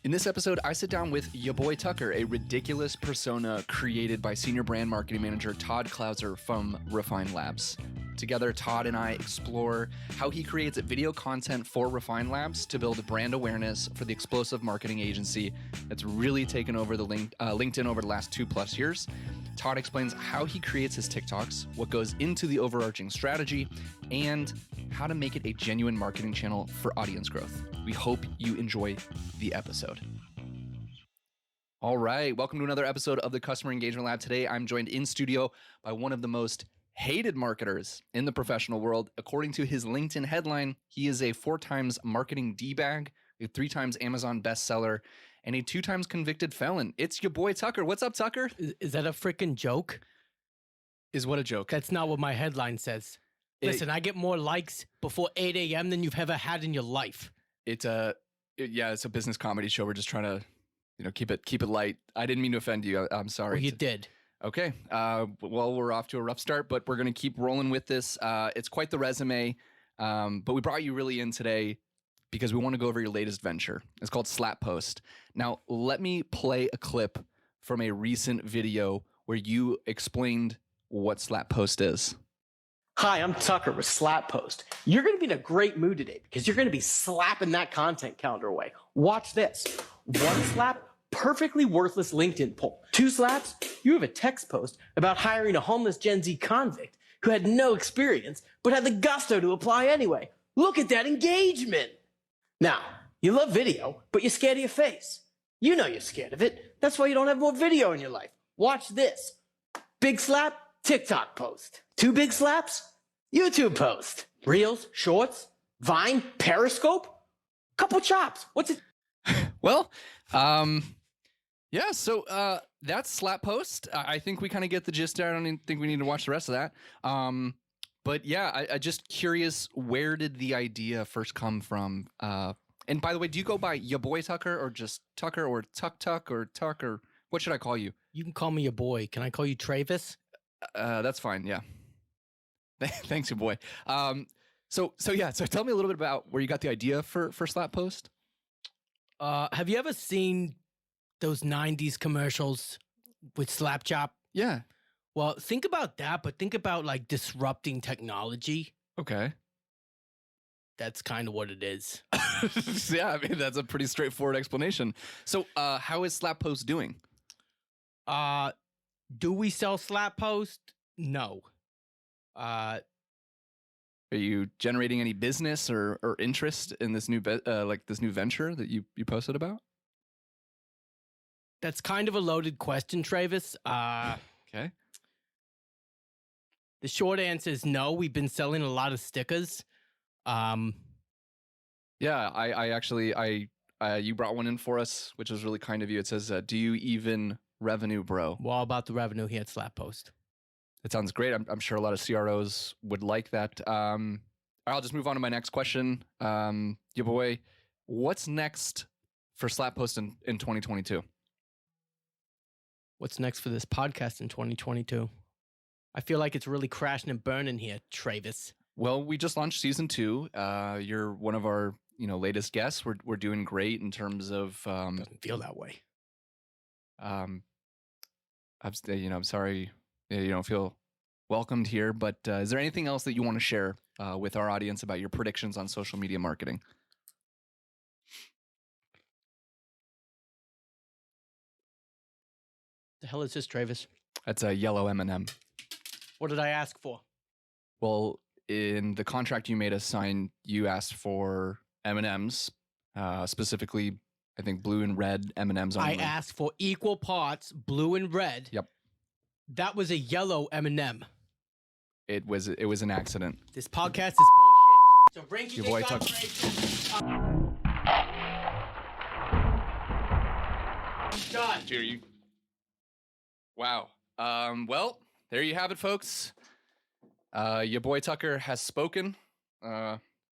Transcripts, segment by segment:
In this episode, I sit down with ya boy Tucker, a ridiculous persona created by Senior Brand Marketing Manager Todd Clouser from Refine Labs. Together, Todd and I explore how he creates video content for Refine Labs to build brand awareness for the explosive marketing agency that's really taken over the LinkedIn over the last 2+ years. Todd explains how he creates his TikToks, what goes into the overarching strategy, and how to make it a genuine marketing channel for audience growth. We hope you enjoy the episode. All right, welcome to another episode of the Customer Engagement Lab. Today, I'm joined in studio by one of the most hated marketers in the professional world. According to his LinkedIn headline, he is a 4x marketing D-bag, a 3x Amazon bestseller, and a 2x convicted felon. It's your boy Tucker. What's up, Tucker? Is that a freaking joke? Is what a joke? That's not what my headline says. Listen, I get more likes before 8 a.m. than you've ever had in your life. It's a business comedy show. We're just trying to, keep it light. I didn't mean to offend you. I'm sorry. Well, you did. Okay. Well, we're off to a rough start, but we're going to keep rolling with this. It's quite the resume, but we brought you really in today because we want to go over your latest venture. It's called Slap Post. Now, let me play a clip from a recent video where you explained what Slap Post is. Hi, I'm Tucker with Slap Post. You're going to be in a great mood today because you're going to be slapping that content calendar away. Watch this. 1 slap, perfectly worthless LinkedIn poll. 2 slaps, you have a text post about hiring a homeless Gen Z convict who had no experience but had the gusto to apply anyway. Look at that engagement. Now, you love video, but you're scared of your face. You know you're scared of it. That's why you don't have more video in your life. Watch this. Big slap, TikTok post. 2 big slaps, YouTube post. Reels, shorts, Vine, Periscope. Couple chops. What's it? Well, yeah, so that's Slap Post. I think we kind of get the gist there. I don't even think we need to watch the rest of that. But yeah, I just curious, where did the idea first come from? And by the way, do you go by ya boy Tucker or just Tucker or Tuck or Tuck, or what should I call you? You can call me your boy. Can I call you Travis? That's fine. Yeah. Thanks, your boy. So tell me a little bit about where you got the idea for Slap Post. Have you ever seen those 90s commercials with Slap Chop? Yeah. Well, think about that, but think about like disrupting technology. Okay. That's kind of what it is. Yeah, I mean, that's a pretty straightforward explanation. So how is Slap Post doing? Do we sell Slap Post? No. Are you generating any business or interest in this new this new venture that you posted about? That's kind of a loaded question, Travis. Okay. The short answer is no. We've been selling a lot of stickers. Yeah, I actually you brought one in for us, which was really kind of you. It says, "Do you even revenue, bro?" Well, all about the revenue here at Slap Post. It sounds great. I'm sure a lot of CROs would like that. I'll just move on to my next question. Your boy, what's next for Slap Post in 2022? What's next for this podcast in 2022? I feel like it's really crashing and burning here, Travis. Well, we just launched season 2. You're one of our latest guests. We're doing great in terms of. Doesn't feel that way. I'm sorry. You don't feel welcomed here, but is there anything else that you want to share with our audience about your predictions on social media marketing? The hell is this, Travis? That's a yellow M&M. What did I ask for? Well, in the contract you made us sign, you asked for M&Ms, specifically, I think blue and red M&Ms only. I asked for equal parts blue and red. Yep. That was a yellow M&M. It was an accident. This podcast is bullshit. So rank your boy Tuck. Done. Wow. Well, there you have it, folks. Your boy Tucker has spoken.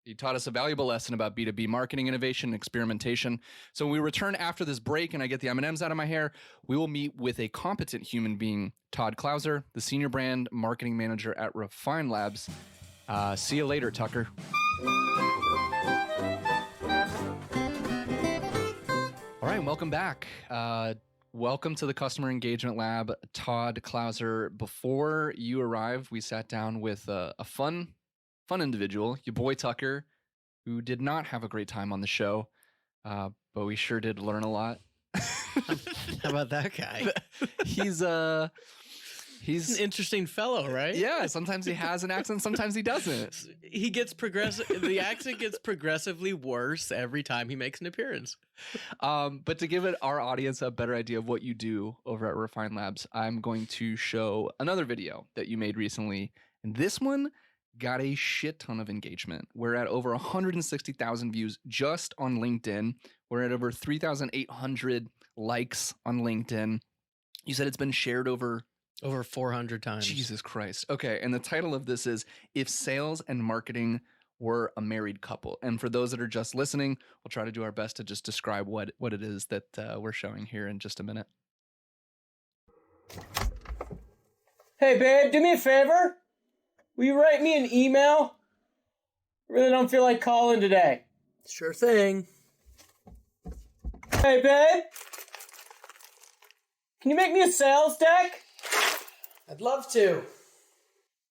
He taught us a valuable lesson about B2B marketing innovation and experimentation. So when we return after this break and I get the M&Ms out of my hair, we will meet with a competent human being, Todd Clouser, the Senior Brand Marketing Manager at Refine Labs. See you later, Tucker. Welcome back. Welcome to the Customer Engagement Lab, Todd Clouser. Before you arrived, we sat down with a fun individual, your boy Tucker, who did not have a great time on the show, but we sure did learn a lot. How about that guy? He's He's an interesting fellow, right? Yeah, sometimes he has an accent, sometimes he doesn't. He gets the accent gets progressively worse every time he makes an appearance. But to give our audience a better idea of what you do over at Refine Labs, I'm going to show another video that you made recently. And this one got a shit ton of engagement. We're at over 160,000 views just on LinkedIn. We're at over 3,800 likes on LinkedIn. You said it's been shared over 400 times. Jesus Christ. Okay, and the title of this is If Sales and Marketing Were a Married Couple. And for those that are just listening, we'll try to do our best to just describe what it is that we're showing here in just a minute. Hey, babe, do me a favor. Will you write me an email? I really don't feel like calling today. Sure thing. Hey, babe. Can you make me a sales deck? I'd love to.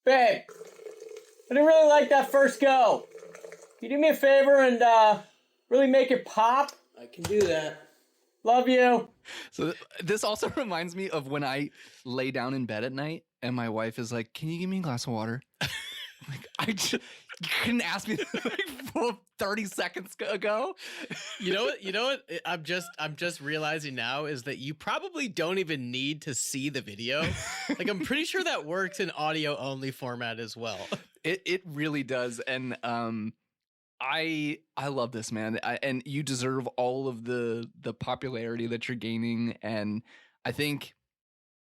Babe, I didn't really like that first go. Can you do me a favor and really make it pop? I can do that. Love you. So this also reminds me of when I lay down in bed at night and my wife is like, "Can you give me a glass of water?" Like, you couldn't ask me like 30 seconds ago. You know what? I'm just realizing now is that you probably don't even need to see the video. Like, I'm pretty sure that works in audio only format as well. It really does, and I love this, man. And you deserve all of the popularity that you're gaining. And I think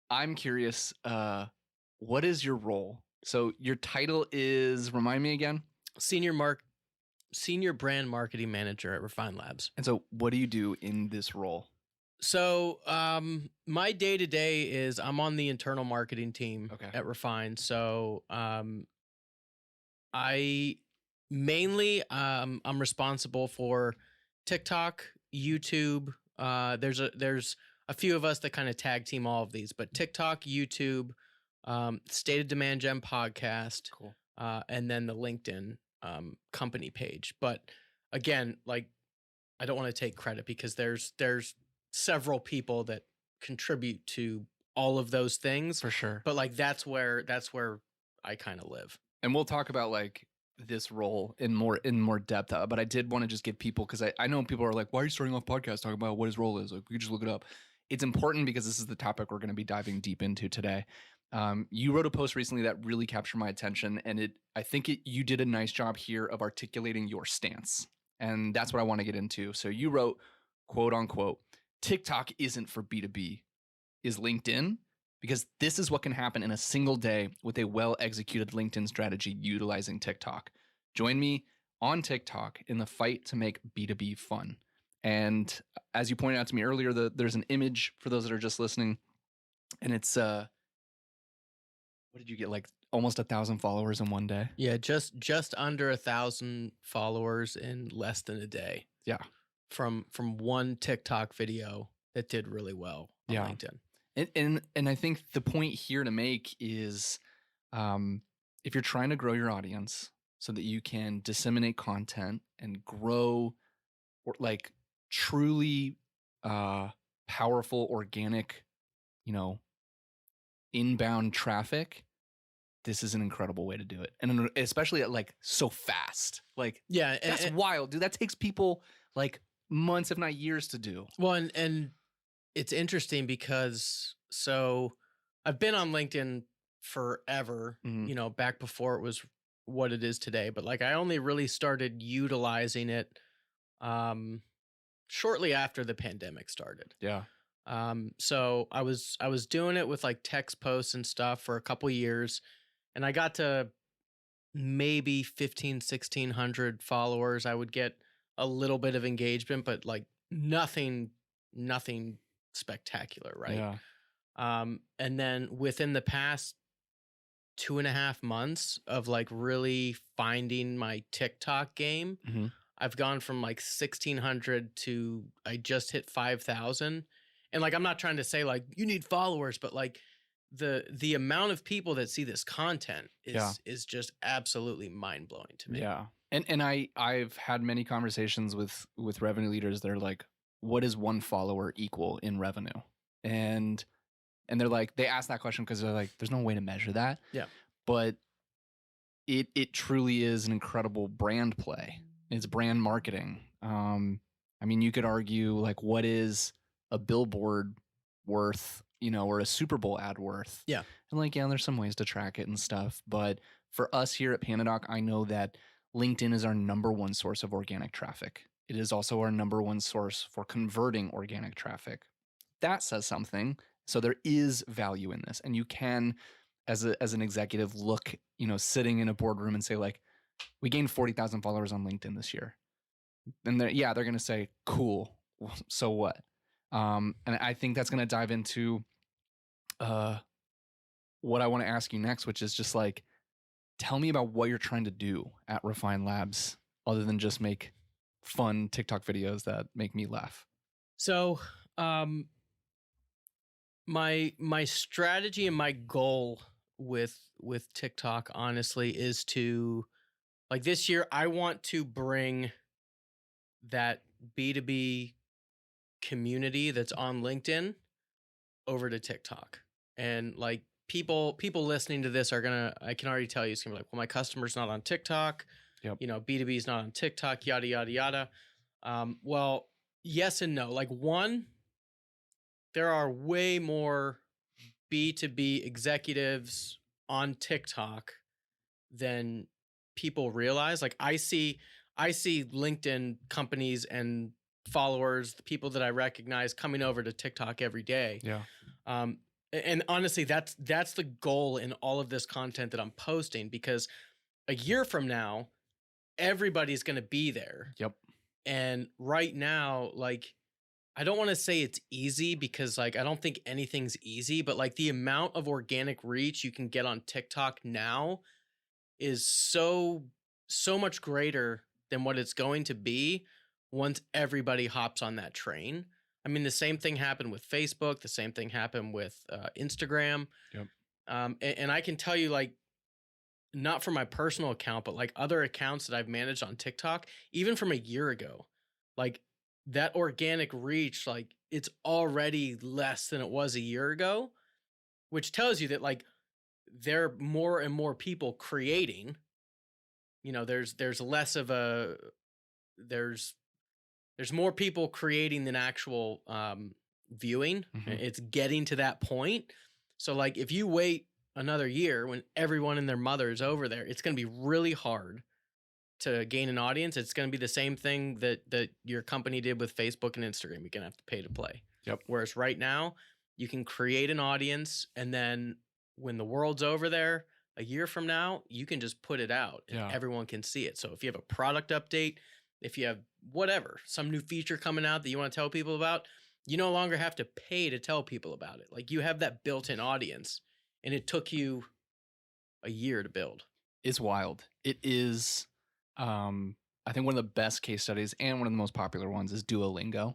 I'm curious, what is your role? So your title is, remind me again? Senior Brand Marketing Manager at Refine Labs. And so what do you do in this role? So my day-to-day is I'm on the internal marketing team at Refine. So I mainly I'm responsible for TikTok, YouTube. There's a few of us that kind of tag team all of these, but TikTok, YouTube, State of Demand Gen podcast, Cool. And then the LinkedIn company page. But again, like, I don't want to take credit because there's several people that contribute to all of those things For sure. But like that's where I kind of live. And we'll talk about like this role in more depth. But I did want to just give people, because I know people are like, "Why are you starting off podcast talking about what his role is?" Like, we could just look it up. It's important because this is the topic we're going to be diving deep into today. You wrote a post recently that really captured my attention, and I think you did a nice job here of articulating your stance, and that's what I want to get into. So you wrote, quote unquote, "TikTok isn't for B2B, is LinkedIn? Because this is what can happen in a single day with a well-executed LinkedIn strategy utilizing TikTok. Join me on TikTok in the fight to make B2B fun." And as you pointed out to me earlier, there's an image for those that are just listening, and it's what did you get, like almost 1,000 followers in one day? Yeah, just under 1,000 followers in less than a day. Yeah, from one TikTok video that did really well on LinkedIn. And I think the point here to make is, if you're trying to grow your audience so that you can disseminate content and grow, or like truly powerful, organic, inbound traffic, this is an incredible way to do it. And especially at like so fast. Like, yeah, that's wild, dude. That takes people like months, if not years, to do. Well, and it's interesting because so I've been on LinkedIn forever, back before it was what it is today. But like, I only really started utilizing it shortly after the pandemic started. Yeah. So I was doing it with like text posts and stuff for a couple years, and I got to maybe 1,600 followers. I would get a little bit of engagement, but like nothing spectacular, right? Yeah. And then within the past 2.5 months of like really finding my TikTok game, I've gone from like 1,600 to I just hit 5,000. And like, I'm not trying to say like you need followers, but like the amount of people that see this content is just absolutely mind blowing to me. Yeah. And I've had many conversations with revenue leaders. They're like, what does one follower equal in revenue? And they're like, they ask that question because they're like, there's no way to measure that. Yeah. But it truly is an incredible brand play. It's brand marketing. I mean, you could argue like, what is a billboard worth, or a Super Bowl ad worth? Yeah. And like, yeah, there's some ways to track it and stuff. But for us here at PandaDoc, I know that LinkedIn is our number one source of organic traffic. It is also our number one source for converting organic traffic. That says something. So there is value in this. And you can, as an executive, look, sitting in a boardroom and say like, we gained 40,000 followers on LinkedIn this year. And they're going to say, cool. So what? And I think that's going to dive into what I want to ask you next, which is just like, tell me about what you're trying to do at Refine Labs other than just make fun TikTok videos that make me laugh. So, my strategy and my goal with TikTok, honestly, is to, like, this year I want to bring that B2B community that's on LinkedIn over to TikTok. And like people listening to this I can already tell you, it's gonna be like, well, my customer's not on TikTok. Yep. B2B is not on TikTok, yada, yada, yada. Well, yes and no. Like, one, there are way more B2B executives on TikTok than people realize. Like, I see LinkedIn companies and followers, the people that I recognize, coming over to TikTok every day. Yeah. And honestly, that's the goal in all of this content that I'm posting, because a year from now, everybody's going to be there. Yep. And right now, like, I don't want to say it's easy, because like, I don't think anything's easy, but like the amount of organic reach you can get on TikTok now is so much greater than what it's going to be once everybody hops on that train. I mean, the same thing happened with Facebook. The same thing happened with Instagram. Yep. And I can tell you, like, not for my personal account, but like other accounts that I've managed on TikTok, even from a year ago, like that organic reach, like it's already less than it was a year ago, which tells you that like there are more and more people creating. There's less of a, there's more people creating than actual viewing. Mm-hmm. It's getting to that point. So like, if you wait another year when everyone and their mother is over there, it's going to be really hard to gain an audience. It's going to be the same thing that your company did with Facebook and Instagram. You're going to have to pay to play. Yep. Whereas right now, you can create an audience, and then when the world's over there, a year from now, you can just put it out and everyone can see it. So if you have a product update, if you have whatever, some new feature coming out that you want to tell people about, you no longer have to pay to tell people about it. Like, you have that built-in audience, and it took you a year to build. It's wild. It is, I think one of the best case studies and one of the most popular ones is Duolingo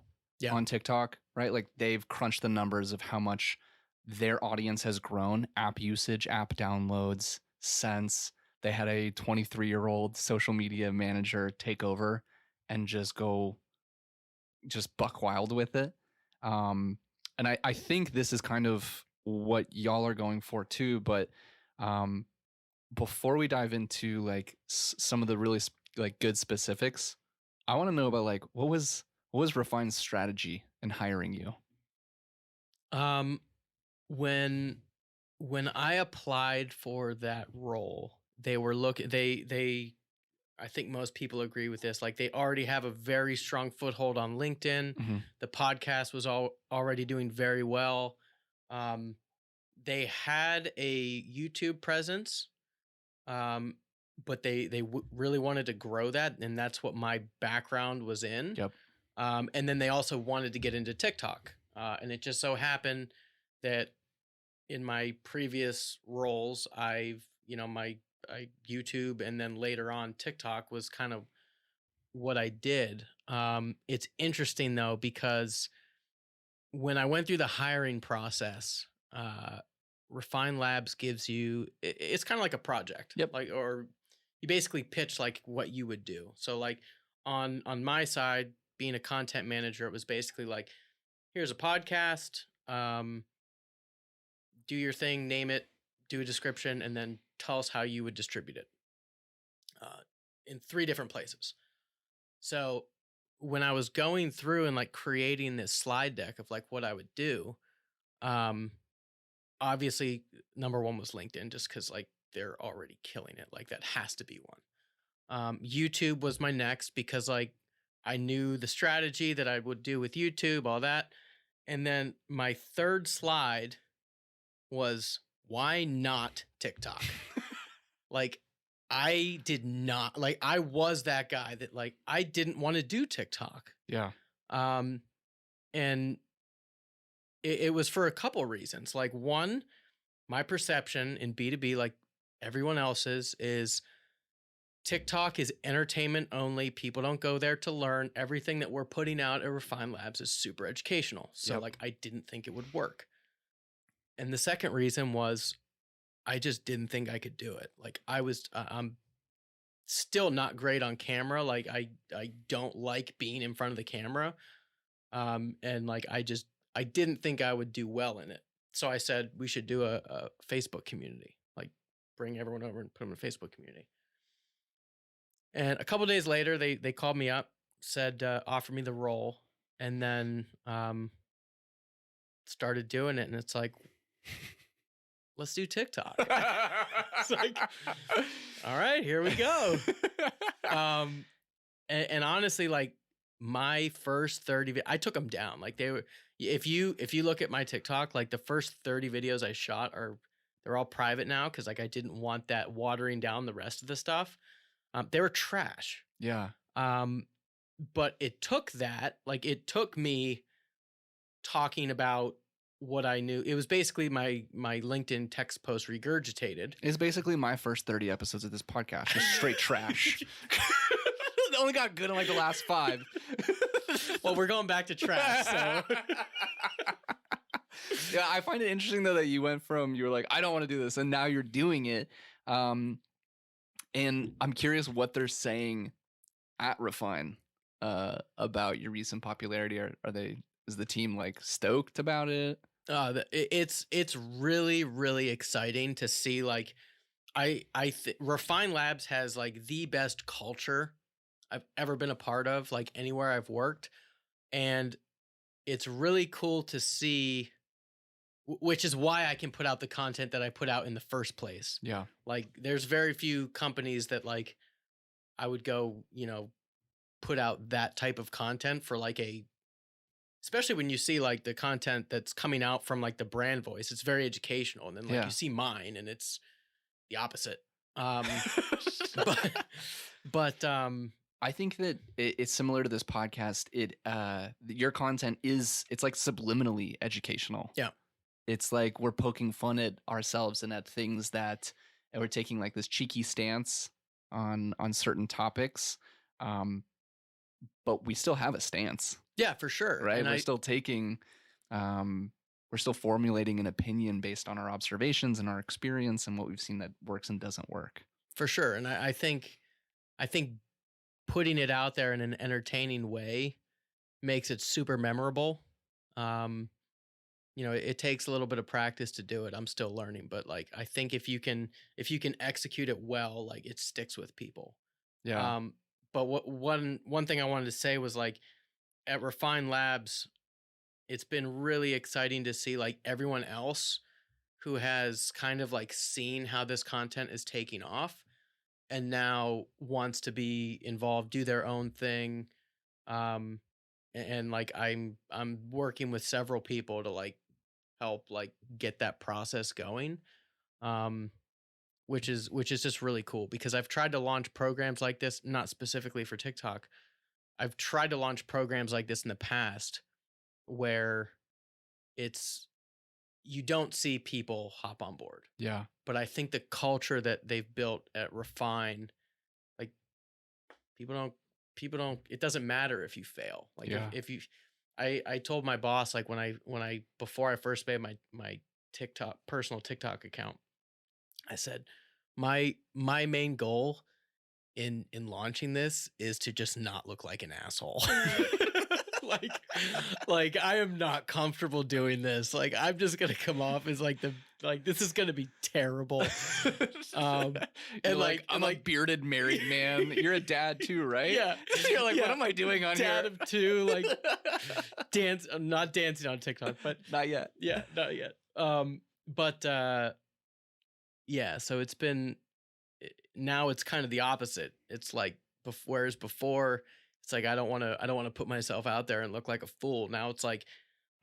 on TikTok, right? Like, they've crunched the numbers of how much their audience has grown, app usage, app downloads, since they had a 23-year-old social media manager take over and just buck wild with it. And I think this is kind of what y'all are going for too. But before we dive into like some of the really like good specifics, I want to know about like what was Refine's strategy in hiring you? When I applied for that role, they were looking, I think most people agree with this. Like, they already have a very strong foothold on LinkedIn. Mm-hmm. The podcast was already doing very well. They had a YouTube presence, but they really wanted to grow that, and that's what my background was in. Yep. And then they also wanted to get into TikTok, and it just so happened that in my previous roles, I YouTube and then later on TikTok was kind of what I did. It's interesting though, because when I went through the hiring process, Refine Labs gives you, it's kind of like a project. Yep. Like, or you basically pitch like what you would do. So like on my side, being a content manager, it was basically like, here's a podcast, do your thing, name it, do a description, and then tell us how you would distribute it in 3 different places. So when I was going through and like creating this slide deck of like what I would do, obviously number 1 was LinkedIn, just because like they're already killing it. Like that has to be one. YouTube was my next, because like I knew the strategy that I would do with YouTube, all that. And then my 3rd slide was, why not TikTok? Like I did not, like I was that guy that like I didn't want to do TikTok. Yeah. And it was for a couple reasons. Like, one, my perception in B2B, like everyone else's, is TikTok is entertainment only. People don't go there to learn. Everything that we're putting out at Refine Labs is super educational. So Yep. like I didn't think it would work. And the second reason was I just didn't think I could do it. Like I'm still not great on camera. Like I don't like being in front of the camera. And like I didn't think I would do well in it. So I said we should do a Facebook community, like bring everyone over and put them in a Facebook community. And a couple days later, they called me up, said offer me the role, and then started doing it. And it's like, let's do TikTok. It's like, all right, here we go. And honestly, like my first 30, I took them down. Like they were, if you look at my TikTok, like the first 30 videos I shot they're all private now, because like I didn't want that watering down the rest of the stuff. They were trash. Yeah. But it took me talking about what I knew. It was basically my LinkedIn text post regurgitated. It's basically my first 30 episodes of this podcast, just straight trash. It only got good in like the last 5. Well, we're going back to trash, so. Yeah, I find it interesting though that you went from, you were like, I don't want to do this, and now you're doing it. And I'm curious what they're saying at Refine about your recent popularity. Is the team like stoked about it? It's really, really exciting to see. Like Refine Labs has like the best culture I've ever been a part of, like anywhere I've worked. And it's really cool to see, which is why I can put out the content that I put out in the first place. Yeah. Like there's very few companies that like I would go, put out that type of content for like especially when you see like the content that's coming out from like the brand voice, it's very educational. And then like you see mine and it's the opposite. But I think that it's similar to this podcast. Your content it's like subliminally educational. Yeah. It's like we're poking fun at ourselves and at things and we're taking like this cheeky stance on certain topics. But we still have a stance. Yeah, for sure. Right. And we're still taking, we're still formulating an opinion based on our observations and our experience and what we've seen that works and doesn't work. For sure. And I think putting it out there in an entertaining way makes it super memorable. It takes a little bit of practice to do it. I'm still learning, but like I think if you can execute it well, like it sticks with people. Yeah. But one thing I wanted to say was like at Refine Labs, it's been really exciting to see like everyone else who has kind of like seen how this content is taking off and now wants to be involved, do their own thing. And like I'm working with several people to like help like get that process going. Which is just really cool, because I've tried to launch programs like this, not specifically for TikTok. I've tried to launch programs like this in the past where you don't see people hop on board. Yeah. But I think the culture that they've built at Refine, like people people don't, it doesn't matter if you fail. Like Yeah. if you, I told my boss, like before I first made my personal TikTok account, I said, my main goal in launching this is to just not look like an asshole. like I am not comfortable doing this. Like I'm just gonna come off as like this is gonna be terrible. And like I'm a bearded married man. You're a dad too, right? Yeah. You're like, what am I doing on dad here? of two, like not dancing on TikTok, but Not yet. Yeah, not yet. Yeah, so it's been, now it's kind of the opposite. It's like whereas before it's like I don't want to put myself out there and look like a fool. Now it's like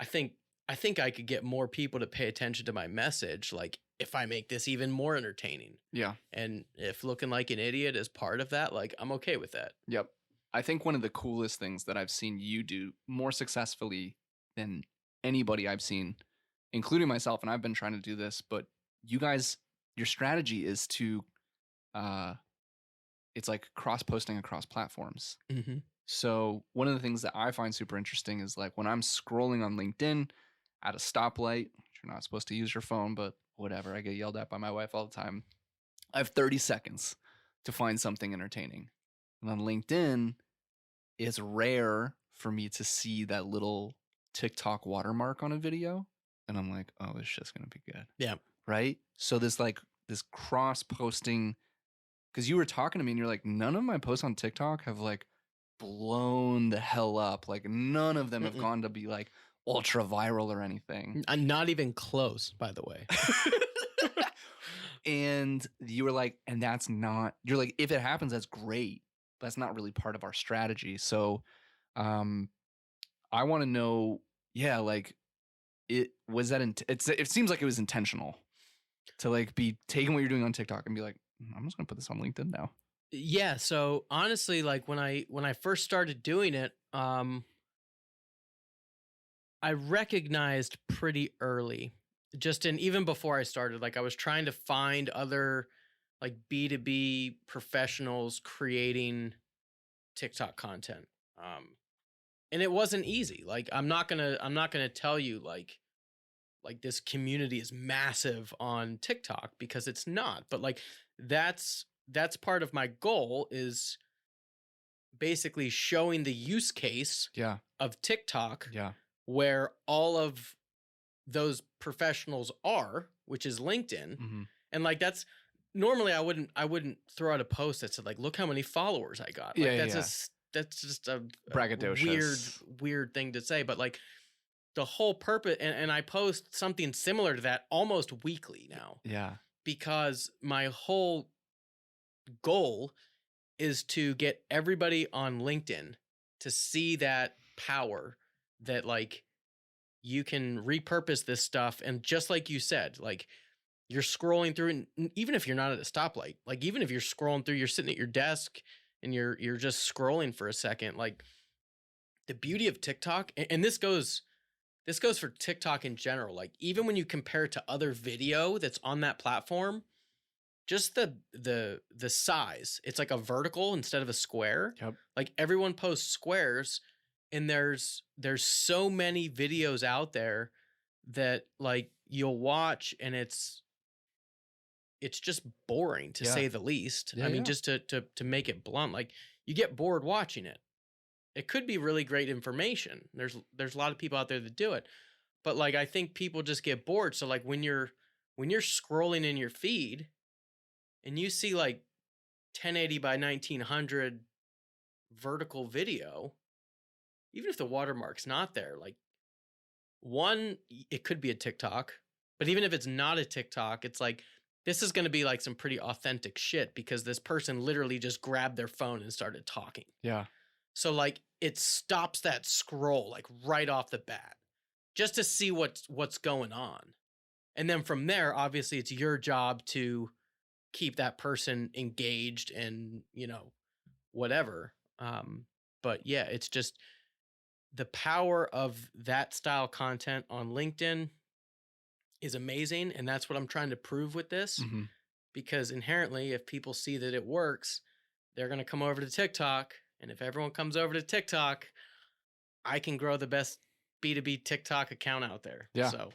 I think I could get more people to pay attention to my message, like if I make this even more entertaining. Yeah. And if looking like an idiot is part of that, like I'm okay with that. Yep. I think one of the coolest things that I've seen you do more successfully than anybody I've seen, including myself, and I've been trying to do this, but you guys, your strategy is to it's like cross-posting across platforms. Mm-hmm. So one of the things that I find super interesting is like when I'm scrolling on LinkedIn at a stoplight, which you're not supposed to use your phone, but whatever, I get yelled at by my wife all the time. I have 30 seconds to find something entertaining. And on LinkedIn, it's rare for me to see that little TikTok watermark on a video. And I'm like, oh, this shit's going to be good. Yeah. Right? So this cross-posting, because you were talking to me and you're like, none of my posts on TikTok have like blown the hell up. Like none of them have gone to be like ultra viral or anything. I'm not even close, by the way. And you were like, and that's not, you're like, if it happens, that's great. That's not really part of our strategy. So I want to know, yeah, like it was that, it seems like it was intentional to like be taking what you're doing on TikTok and be like, I'm just gonna put this on LinkedIn now. Yeah. So honestly, like when I first started doing it, I recognized pretty early, even before I started, like I was trying to find other like B2B professionals creating TikTok content. And it wasn't easy. Like I'm not gonna tell you like this community is massive on TikTok, because it's not. But like that's part of my goal, is basically showing the use case of TikTok where all of those professionals are, which is LinkedIn. Mm-hmm. And like that's normally I wouldn't throw out a post that said like, look how many followers I got. Like that's just a braggadocious, weird thing to say. But like the whole purpose, and I post something similar to that almost weekly now. Yeah. Because my whole goal is to get everybody on LinkedIn to see that power, that like you can repurpose this stuff. And just like you said, like you're scrolling through, and even if you're not at a stoplight, like even if you're scrolling through, you're sitting at your desk and you're just scrolling for a second, like the beauty of TikTok, and this goes for TikTok in general, like even when you compare it to other video that's on that platform, just the size, it's like a vertical instead of a square. Yep. Like everyone posts squares, and there's so many videos out there that like you'll watch, and it's just boring to say the least. I mean, just to make it blunt, like you get bored watching it. It could be really great information. There's a lot of people out there that do it, but like I think people just get bored. So like when you're scrolling in your feed and you see like 1080 by 1900 vertical video, even if the watermark's not there, like one, it could be a TikTok, but even if it's not a TikTok, it's like, this is going to be like some pretty authentic shit, because this person literally just grabbed their phone and started talking. Yeah. So like it stops that scroll like right off the bat, just to see what's going on. And then from there, obviously it's your job to keep that person engaged and, whatever. But yeah, it's just the power of that style content on LinkedIn is amazing. And that's what I'm trying to prove with this, because inherently, if people see that it works, they're going to come over to TikTok And if everyone comes over to TikTok, I can grow the best B2B TikTok account out there. Yeah. So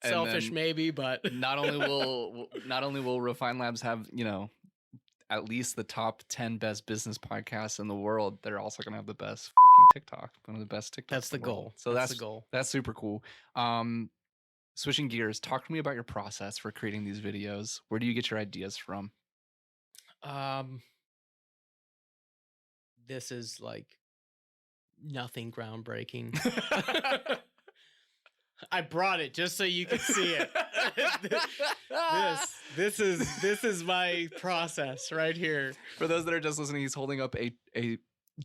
And selfish then maybe, but not only will Refine Labs have, at least the top 10 best business podcasts in the world, they're also going to have the best fucking TikTok, one of the best TikToks. that's the in world. goal. So that's the goal. That's super cool. Switching gears, talk to me about your process for creating these videos. Where do you get your ideas from? This is like nothing groundbreaking. I brought it just so you could see it. This is my process right here. For those that are just listening, he's holding up a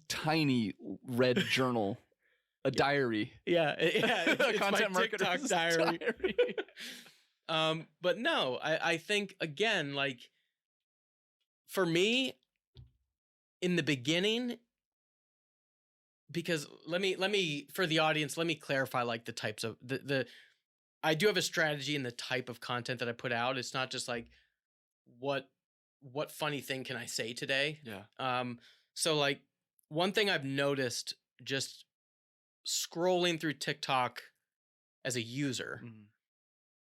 tiny red journal, a diary. Yeah, it's content my TikTok marketer's diary. diary. But no, I think again, like for me, in the beginning, because let me for the audience, let me clarify like the types of the I do have a strategy in the type of content that I put out. It's not just like what funny thing can I say today? Yeah. So like one thing I've noticed just scrolling through TikTok as a user,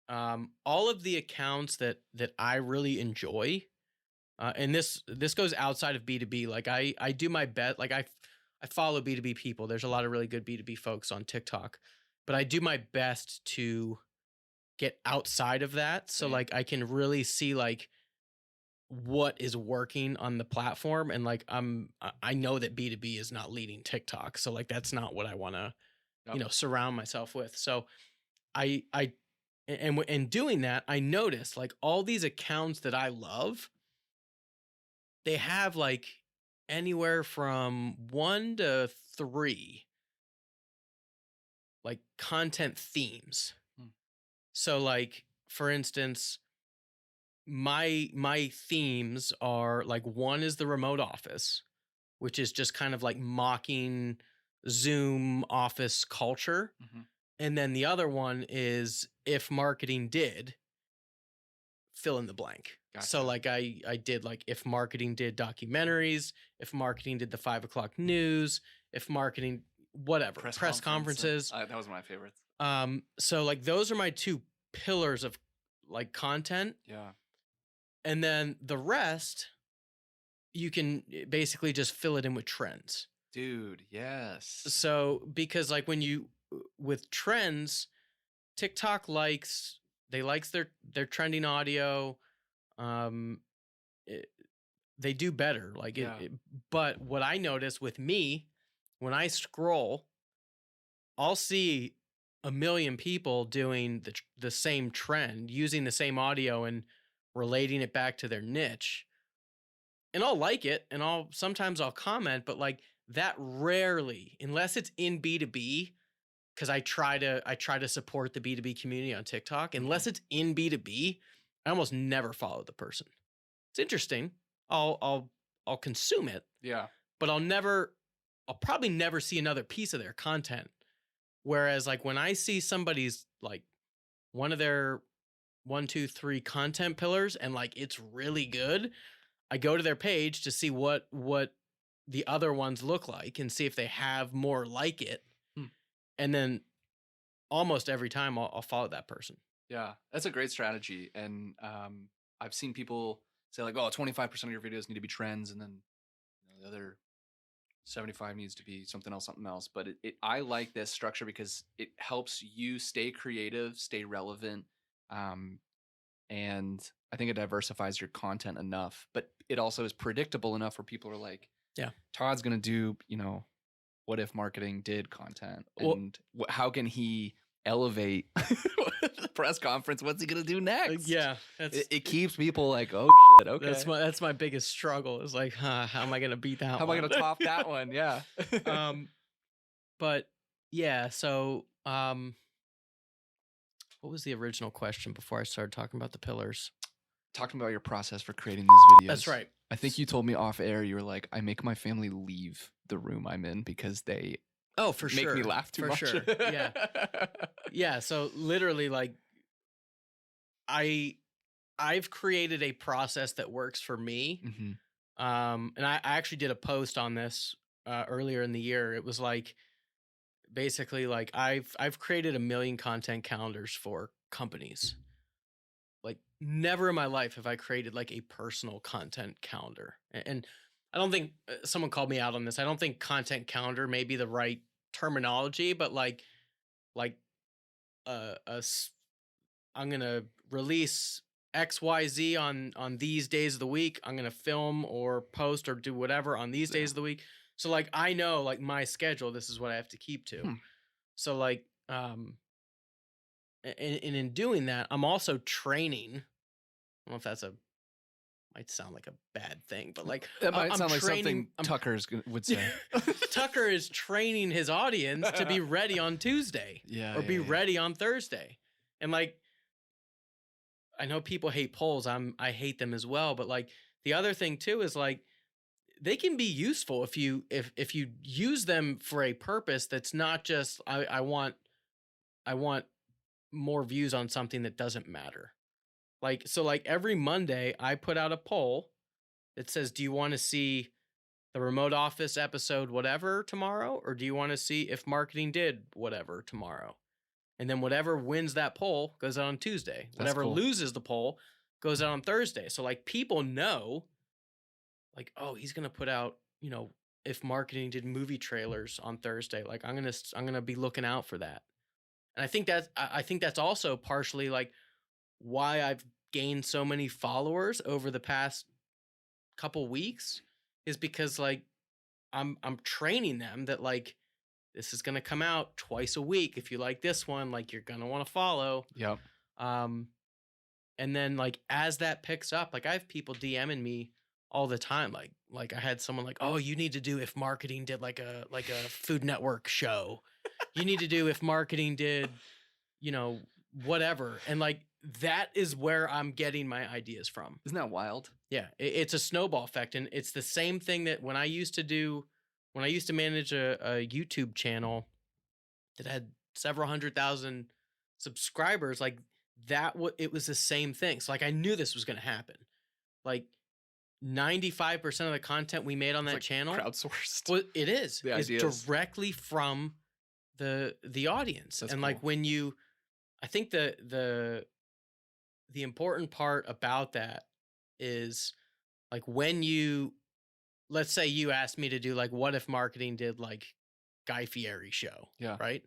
all of the accounts that I really enjoy, and this goes outside of B2B. Like I do my best. Like I follow B2B people. There's a lot of really good B2B folks on TikTok, but I do my best to get outside of that. So like I can really see like what is working on the platform. And like, I know that B2B is not leading TikTok. So like, that's not what I want to, surround myself with. So in doing that, I noticed like all these accounts that I love, they have like anywhere from 1 to 3 like content themes. So like, for instance, my themes are like, one is the remote office, which is just kind of like mocking Zoom office culture. And then the other one is if marketing did fill in the blank. Gotcha. So like I did like if marketing did documentaries, if marketing did the 5 o'clock news, if marketing, whatever, press conferences. That was my favorites. So like those are my 2 pillars of like content. Yeah. And then the rest, you can basically just fill it in with trends. Dude, yes. So because like with trends, TikTok likes their trending audio. They do better. Like but what I notice with me, when I scroll, I'll see 1 million people doing the same trend, using the same audio and relating it back to their niche. And I'll like it, and sometimes I'll comment, but like that rarely, unless it's in B2B, because I try to support the B2B community on TikTok. Unless it's in B2B, I almost never follow the person. It's interesting. I'll consume it. Yeah. But I'll probably never see another piece of their content. Whereas like when I see somebody's like one of their 1, 2, 3 content pillars and like it's really good, I go to their page to see what the other ones look like and see if they have more like it. And then almost every time I'll follow that person. Yeah, that's a great strategy. And I've seen people say like, oh, 25% of your videos need to be trends. And then the other 75 needs to be something else. But I like this structure because it helps you stay creative, stay relevant. And I think it diversifies your content enough, but it also is predictable enough where people are like, yeah, Todd's going to do, what if marketing did content, and how can he elevate the press conference? What's he going to do next? Yeah. It keeps people like, oh shit. Okay. That's my biggest struggle is like, how am I going to beat that one? How am I going to top that one? Yeah. But yeah. So, what was the original question before I started talking about the pillars? Talking about your process for creating these videos. That's right. I think you told me off air, you were like, I make my family leave the room I'm in because they make me laugh too much. For sure. Yeah. Yeah. So literally like I've created a process that works for me. And I actually did a post on this earlier in the year. It was like basically like I've created 1 million content calendars for companies. Like never in my life have I created like a personal content calendar. And I don't think someone called me out on this. I don't think content calendar may be the right terminology, but like I'm gonna release XYZ on these days of the week. I'm gonna film or post or do whatever on these days of the week. So like I know like my schedule, this is what I have to keep to. So like and in doing that, I'm also training. I don't know if that's might sound like a bad thing, but like That might I'm sound like training, something Tucker would say. Tucker is training his audience to be ready on Tuesday or be ready on Thursday. And like, I know people hate polls. I hate them as well. But like the other thing too is like, they can be useful if you use them for a purpose that's not just I want more views on something that doesn't matter. Like so like every Monday I put out a poll that says, do you want to see the remote office episode whatever tomorrow, or do you want to see if marketing did whatever tomorrow? And then whatever wins that poll goes out on Tuesday. Whatever loses the poll goes out on Thursday. So like people know like, oh, he's going to put out, you know, if marketing did movie trailers on Thursday, like I'm going to be looking out for that. And I think that's also partially like why I've gained so many followers over the past couple weeks is because like I'm training them that like this is going to come out twice a week. If you like this one, like you're going to want to follow. Yep. And then like as that picks up, like I have people DMing me all the time. Like I had someone like, oh, you need to do if marketing did like a Food Network show. You need to do if marketing did, you know, whatever. And like that is where I'm getting my ideas from. Isn't that wild? Yeah, it's a snowball effect, and it's the same thing that when I used to manage a YouTube channel that had several 100,000 subscribers, like that it was the same thing. So like I knew this was going to happen. Like 95% of the content we made on that channel crowdsourced. Well, it is. The it's ideas. directly from the audience. That's and cool. like when you I think the important part about that is like when you, let's say you asked me to do like what if marketing did like Guy Fieri show, right?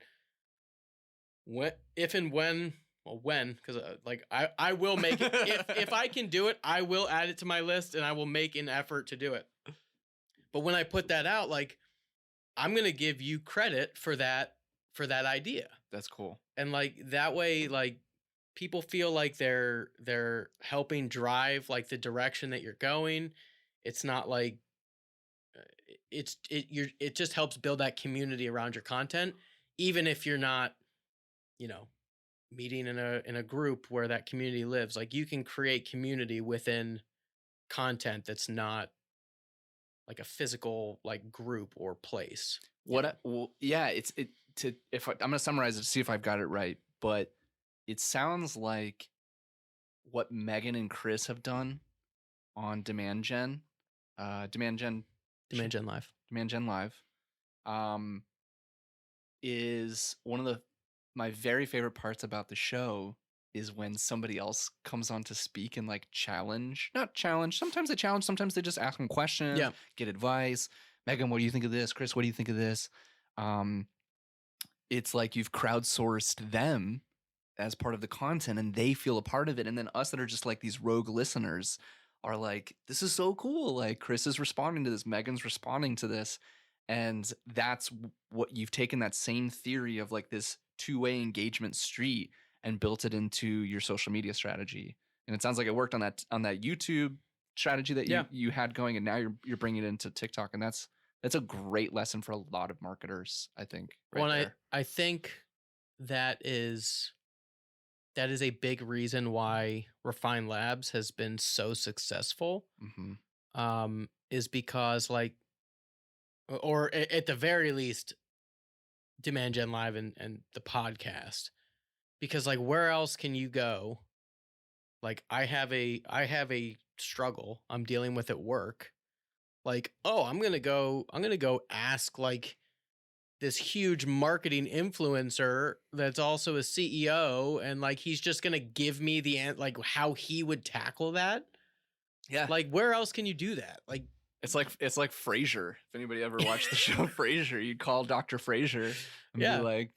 When because like I will make it if I can do it, I will add it to my list and I will make an effort to do it. But when I put that out, like I'm gonna give you credit for that idea. That's cool. And like that way, like people feel like they're helping drive like the direction that you're going. It's not like it just helps build that community around your content, even if you're not, you know, meeting in a group where that community lives. Like you can create community within content that's not like a physical like group or place. I'm gonna summarize it to see if I've got it right, but it sounds like what Megan and Chris have done on Demand Gen Live, is one of my very favorite parts about the show is when somebody else comes on to speak and like not challenge. Sometimes they challenge, sometimes they just ask them questions, get advice. Megan, what do you think of this? Chris, what do you think of this? It's like you've crowdsourced them as part of the content and they feel a part of it. And then us that are just like these rogue listeners are like, this is so cool. Like Chris is responding to this, Megan's responding to this. And that's what you've taken that same theory of like this two-way engagement street and built it into your social media strategy. And it sounds like it worked on that YouTube strategy that you had going, and now you're bringing it into TikTok. And that's a great lesson for a lot of marketers, I think. I think that is a big reason why Refine Labs has been so successful. Mm-hmm. Is because like, or at the very least, Demand Gen Live and the podcast, because like where else can you go? Like I have a struggle I'm dealing with at work. like, oh, I'm gonna go ask like this huge marketing influencer that's also a CEO, and like he's just gonna give me like how he would tackle that. Yeah. Like, where else can you do that? Like, It's like Frasier. If anybody ever watched the show Frasier, you'd call Dr. Frasier and Yeah. be like,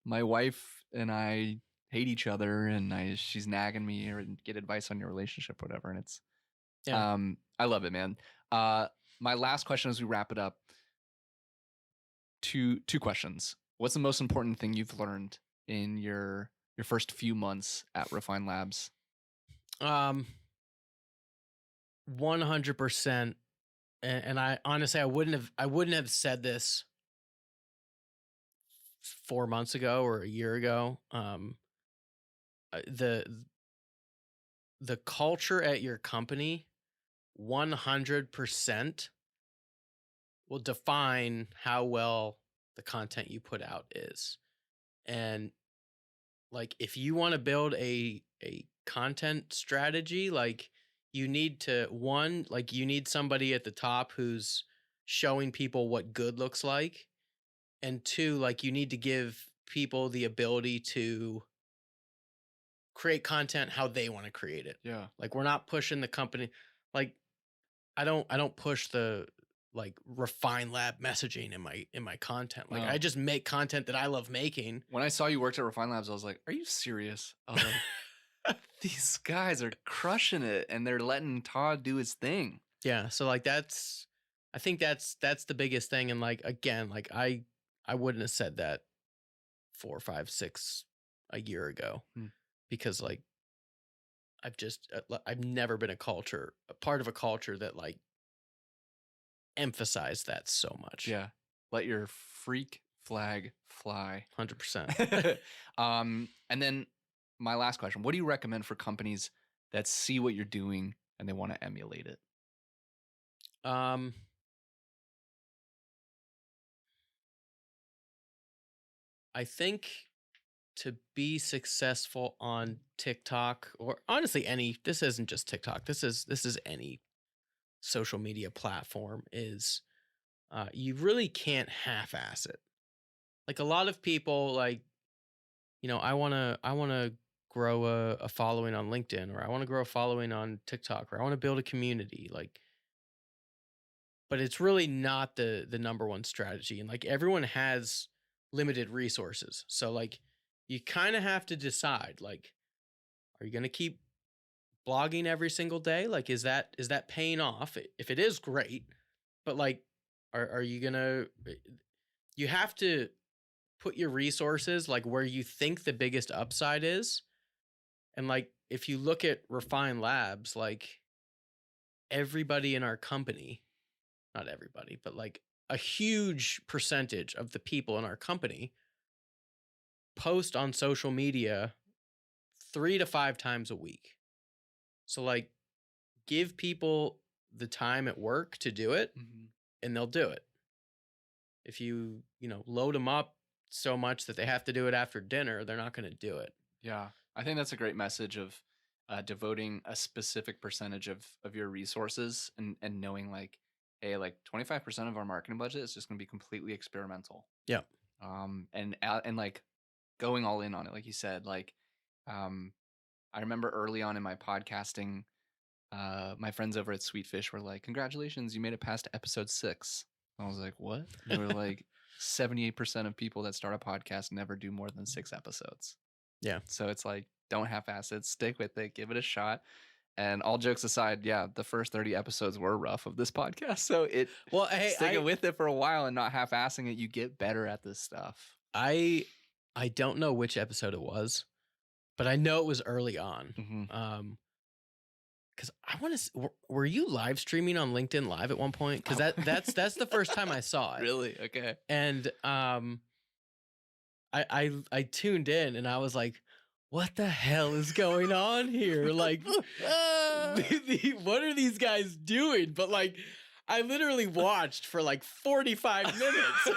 my wife and I hate each other, and she's nagging me or get advice on your relationship, whatever. And it's Yeah. I love it, man. My last question as we wrap it up. Two questions. What's the most important thing you've learned in your first few months at Refine Labs? 100%. And I honestly, I wouldn't have said this 4 months ago or a year ago. The culture at your company 100% will define how well the content you put out is. And like, if you want to build a content strategy, like you need to, one, like you need somebody at the top who's showing people what good looks like. And two, like you need to give people the ability to create content how they want to create it. Yeah. Like, we're not pushing the company. Like, I don't push the like Refine Lab messaging in my content. Like, No. I just make content that I love making. When I saw you worked at Refine Labs, I was like, are you serious? I was like, these guys are crushing it, and they're letting Todd do his thing. Yeah. So like I think that's the biggest thing. And like, again, like I wouldn't have said that 4, 5, 6 a year ago because like I've never been a part of a culture that like emphasized that so much. Yeah. Let your freak flag fly. 100%. And then my last question, what do you recommend for companies that see what you're doing and they want to emulate it? I think to be successful on TikTok, or honestly this isn't just TikTok, this is any social media platform, is you really can't half-ass it. Like, a lot of people, like, I want to grow a following on LinkedIn, or I want to grow a following on TikTok, or I want to build a community, like, but it's really not the number one strategy. And like, everyone has limited resources. So like, you kind of have to decide, like, are you going to keep blogging every single day? Like, is that paying off? If it is, great. But like, are you going to, you have to put your resources like where you think the biggest upside is. And like, if you look at Refine Labs, like everybody in our company, not everybody, but like a huge percentage of the people in our company post on social media 3 to 5 times a week. So like, give people the time at work to do it, and they'll do it. If you load them up so much that they have to do it after dinner, they're not going to do it. Yeah. I think that's a great message of devoting a specific percentage of your resources and knowing like, hey, like 25% of our marketing budget is just going to be completely experimental. Yeah. And like going all in on it. Like you said, like, I remember early on in my podcasting, my friends over at Sweetfish were like, congratulations, you made it past episode 6. I was like, what? They were like, 78% of people that start a podcast never do more than 6 episodes. Yeah. So it's like, don't half-ass it, stick with it, give it a shot. And all jokes aside, yeah, the first 30 episodes were rough of this podcast. So sticking with it for a while and not half-assing it, you get better at this stuff. I don't know which episode it was, but I know it was early on. Because I want to. Were you live streaming on LinkedIn Live at one point? Because that's the first time I saw it. Really? Okay. And I tuned in and I was like, what the hell is going on here? Like, what are these guys doing? But like, I literally watched for like 45 minutes.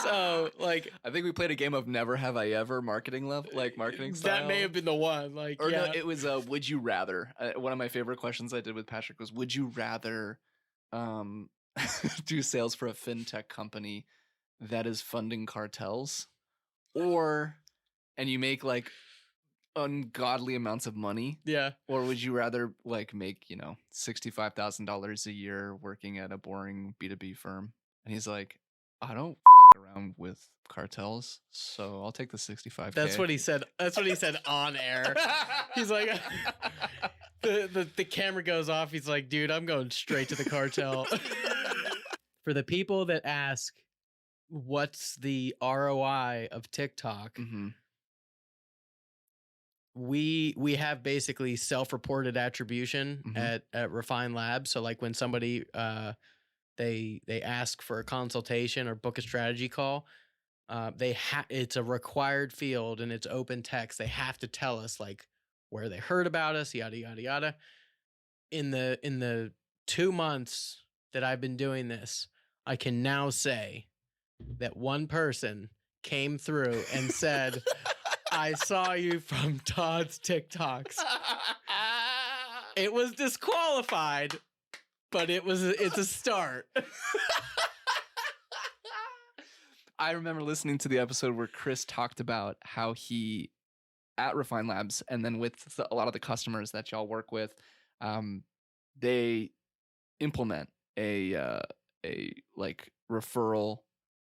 So like, I think we played a game of Never Have I Ever marketing marketing style. that may have been the one. Like, Or yeah. no, it was Would you rather? One of my favorite questions I did with Patrick was, would you rather do sales for a fintech company that is funding cartels, and you make like ungodly amounts of money, Yeah. or would you rather like make $65,000 a year working at a boring B2B firm? And he's like, I don't fuck around with cartels, so I'll take the 65K. That's what he said. That's what he said on air. He's like, the camera goes off. He's like, dude, I'm going straight to the cartel. For the people that ask, what's the ROI of TikTok? Mm-hmm. We have basically self-reported attribution at Refine Labs. So like when somebody they ask for a consultation or book a strategy call, it's a required field and it's open text. They have to tell us like where they heard about us, yada yada yada. In the 2 months that I've been doing this, I can now say that one person came through and said, I saw you from Todd's TikToks. It was disqualified, but it's a start. I remember listening to the episode where Chris talked about how he, at Refine Labs, and then with a lot of the customers that y'all work with, they implement a like referral.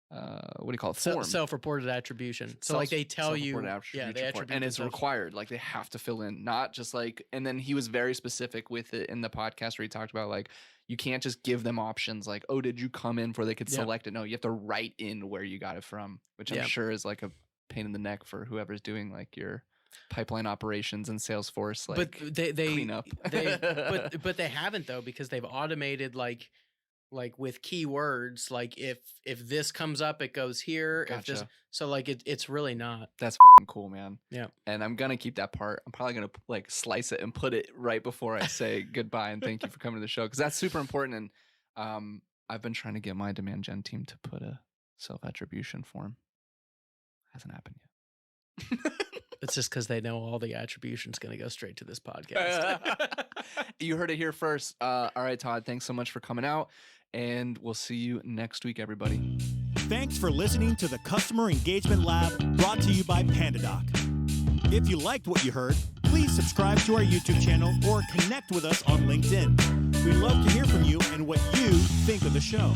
What do you call it? Form. Self-reported attribution. So like they tell you, yeah, they attribute and it's themselves. required. Like they have to fill in, not just like. And then he was very specific with it in the podcast where he talked about like you can't just give them options like, oh, did you come in for they could select it? No, you have to write in where you got it from, which I'm sure is like a pain in the neck for whoever's doing like your pipeline operations and Salesforce. Like, but they clean up. but they haven't though, because they've automated like with keywords, like if this comes up, it goes here. Gotcha. If this, so like it's really not. That's fucking cool, man. Yeah. And I'm gonna keep that part. I'm probably gonna like slice it and put it right before I say goodbye and thank you for coming to the show, because that's super important. And I've been trying to get my demand gen team to put a self-attribution form. Hasn't happened yet. It's just because they know all the attribution's going to go straight to this podcast. You heard it here first. All right, Todd, thanks so much for coming out, and we'll see you next week, everybody. Thanks for listening to the Customer Engagement Lab, brought to you by PandaDoc. If you liked what you heard, please subscribe to our YouTube channel or connect with us on LinkedIn. We'd love to hear from you and what you think of the show.